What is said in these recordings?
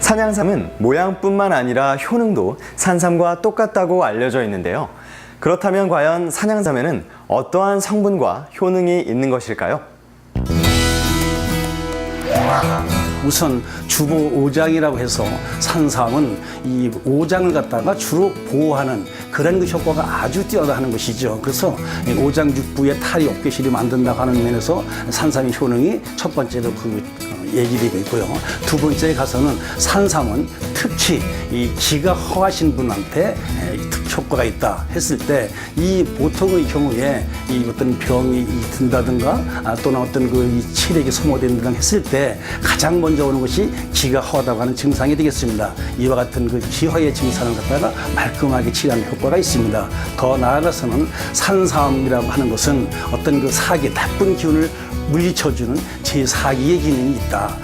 산양삼은 모양뿐만 아니라 효능도 산삼과 똑같다고 알려져 있는데요. 그렇다면 과연 산양삼에는 어떠한 성분과 효능이 있는 것일까요? 우선 주보 오장이라고 해서 산삼은 이 오장을 갖다가 주로 보호하는 그런 그 효과가 아주 뛰어나는 것이죠. 그래서 오장육부의 탈이 없게실이 만든다고 하는 면에서 산삼의 효능이 첫 번째로 얘기되고 있고요. 두 번째에 가서는 산삼은 특히 이 기가 허하신 분한테 효과가 있다 했을 때 이 보통의 경우에 이 어떤 병이 든다든가 또는 어떤 이 체력이 소모된다든가 했을 때 가장 먼저 오는 것이 기가 허하다고 하는 증상이 되겠습니다. 이와 같은 기허의 증상을 갖다가 말끔하게 치료하는 효과가 있습니다. 더 나아가서는 산삼이라고 하는 것은 어떤 사기, 나쁜 기운을 물리쳐주는 제4기의 기능이 있다.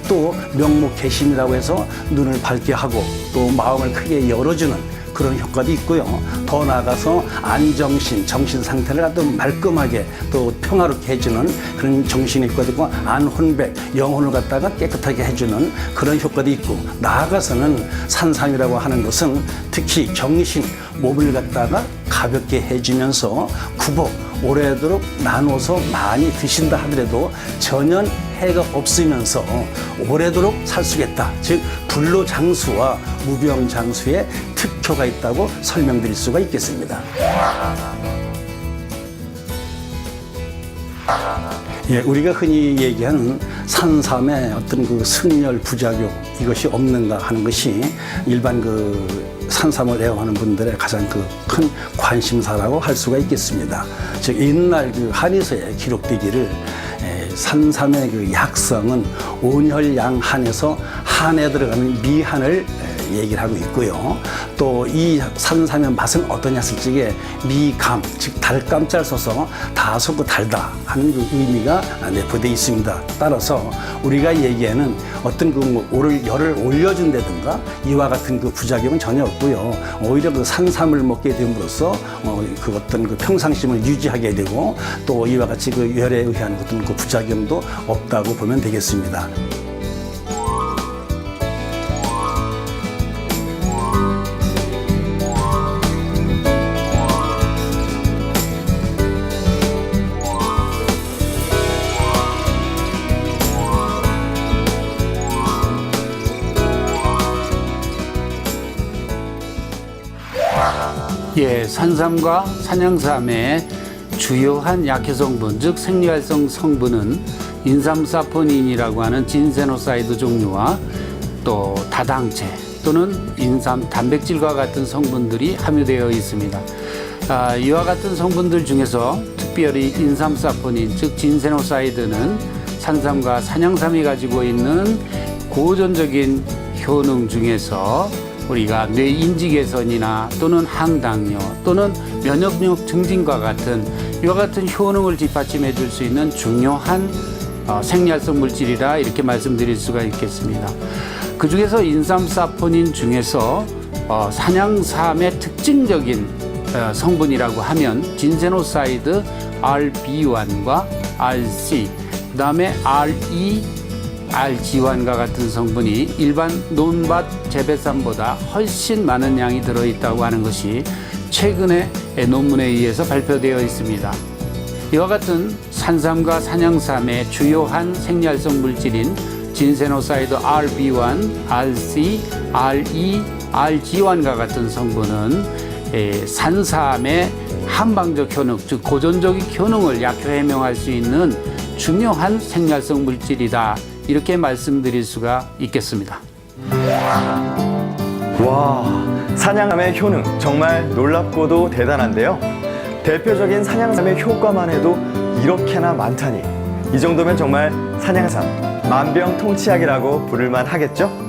또 명목개심이라고 해서 눈을 밝게 하고 또 마음을 크게 열어주는 그런 효과도 있고요. 더 나아가서 안정신, 정신 상태를 아주 말끔하게 또 평화롭게 해주는 그런 정신의 효과도 있고, 안혼백, 영혼을 갖다가 깨끗하게 해주는 그런 효과도 있고, 나아가서는 산삼이라고 하는 것은 특히 정신, 몸을 갖다가 가볍게 해주면서 구복, 오래도록 나눠서 많이 드신다 하더라도 전혀 해가 없으면서 오래도록 살 수 있겠다. 즉 불로장수와 무병장수의 특효가 있다고 설명드릴 수가 있겠습니다. 예, 우리가 흔히 얘기하는 산삼의 어떤 승열 부작용 이것이 없는가 하는 것이 일반 산삼을 애용하는 분들의 가장 큰 관심사라고 할 수가 있겠습니다. 즉 옛날 한의서에 기록되기를 산삼의 약성은 온혈양한에서 한에 들어가는 미한을 얘기를 하고 있고요. 또 이 산삼의 맛은 어떠냐 했을 적에 미감, 즉 달감자를 써서 다소 달다 하는 의미가 내포되어 있습니다. 따라서 우리가 얘기하는 어떤 열을 올려준다든가 이와 같은 부작용은 전혀 없고요. 오히려 산삼을 먹게 됨으로써 어떤 평상심을 유지하게 되고 또 이와 같이 열에 의한 어떤 부작용도 없다고 보면 되겠습니다. 예, 산삼과 산양삼의 주요한 약효 성분, 즉 생리활성 성분은 인삼사포닌이라고 하는 진세노사이드 종류와 또 다당체 또는 인삼 단백질과 같은 성분들이 함유되어 있습니다. 이와 같은 성분들 중에서 특별히 인삼사포닌, 즉 진세노사이드는 산삼과 산양삼이 가지고 있는 고전적인 효능 중에서 우리가 뇌 인지 개선이나 또는 항당뇨 또는 면역력 증진과 같은 이와 같은 효능을 뒷받침해 줄 수 있는 중요한 생리활성 물질이라 이렇게 말씀드릴 수가 있겠습니다. 그 중에서 인삼사포닌 중에서 산양삼의 특징적인 성분이라고 하면 진세노사이드 RB1과 RC, 그 다음에 RE, RG1과 같은 성분이 일반 논밭 재배산보다 훨씬 많은 양이 들어있다고 하는 것이 최근에 논문에 의해서 발표되어 있습니다. 이와 같은 산삼과 산양삼의 주요한 생리활성 물질인 진세노사이드 RB1, RC, RE, RG1과 같은 성분은 산삼의 한방적 효능, 즉 고전적인 효능을 약효 해명할 수 있는 중요한 생리활성 물질이다. 이렇게 말씀드릴 수가 있겠습니다. 와, 산양삼의 효능 정말 놀랍고도 대단한데요. 대표적인 산양삼의 효과만 해도 이렇게나 많다니 이 정도면 정말 산양삼 만병통치약이라고 부를만 하겠죠?